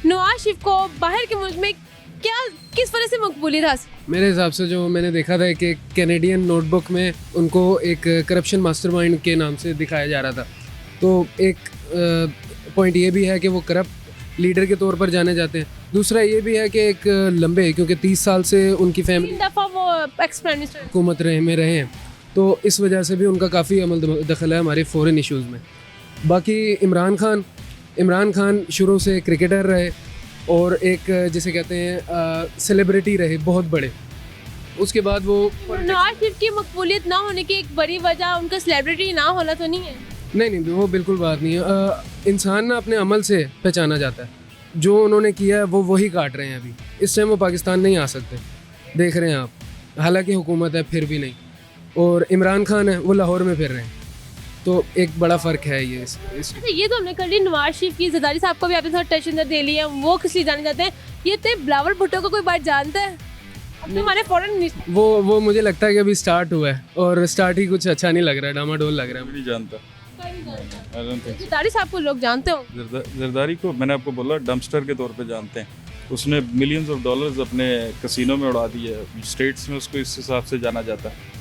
नवाज शरीफ को बाहर के मुल्क में क्या किस वजह से मकबूलियत हासिल? मेरे हिसाब से जो मैंने देखा था कि कैनेडियन नोटबुक में उनको एक करप्शन मास्टरमाइंड के नाम से दिखाया जा रहा था। तो एक पॉइंट ये भी है कि वो करप्ट लीडर के तौर पर जाने जाते हैं। दूसरा ये भी है कि एक लंबे, क्योंकि 30 साल से उनकी 3 फैमिली दफ़ा वो एक्स प्राइम मिनिस्टर हुकूमत में रहे हैं, तो इस वजह से भी उनका काफ़ी अमल दखल है हमारे फ़ॉरेन इश्यूज़ में। बाकी इमरान खान शुरू से क्रिकेटर रहे और एक जिसे कहते हैं सेलिब्रिटी रहे बहुत बड़े। उसके बाद वो नवाज शरीफ की मकबूलियत ना होने की एक बड़ी वजह उनका सेलिब्रिटी ना होना तो नहीं है? नहीं, वो बिल्कुल बात नहीं है। इंसान ना अपने अमल से पहचाना जाता है। जो उन्होंने किया है वो वही काट रहे हैं। अभी इस टाइम वो पाकिस्तान नहीं आ सकते, देख रहे हैं आप, हालांकि हुकूमत है फिर भी नहीं। और इमरान खान है वो लाहौर में फिर रहे हैं, तो एक बड़ा फ़र्क है ये इस अच्छा, ये तो हमने कर ली नवाज शरीफ की। ज़रदारी साहब को भी आपने थोड़ा टच अंदर दे लिया, वो किस लिए जाने जाते हैं? ये तो बिलावल भुट्टो को कोई बात जानता है? अब तो हमारे फॉरेन वो मुझे लगता है कि अभी स्टार्ट हुआ है और स्टार्ट ही कुछ अच्छा नहीं लग रहा है, डामाडोल लग रहा है। नहीं जानता। ज़रदारी साहब को लोग जानते हो? जरदारी को मैंने आपको बोला डंपस्टर के तौर पे जानते हैं। उसने मिलियंस ऑफ डॉलर्स अपने कसिनो में उड़ा दिए, स्टेट्स में उसको इस हिसाब से जाना जाता है।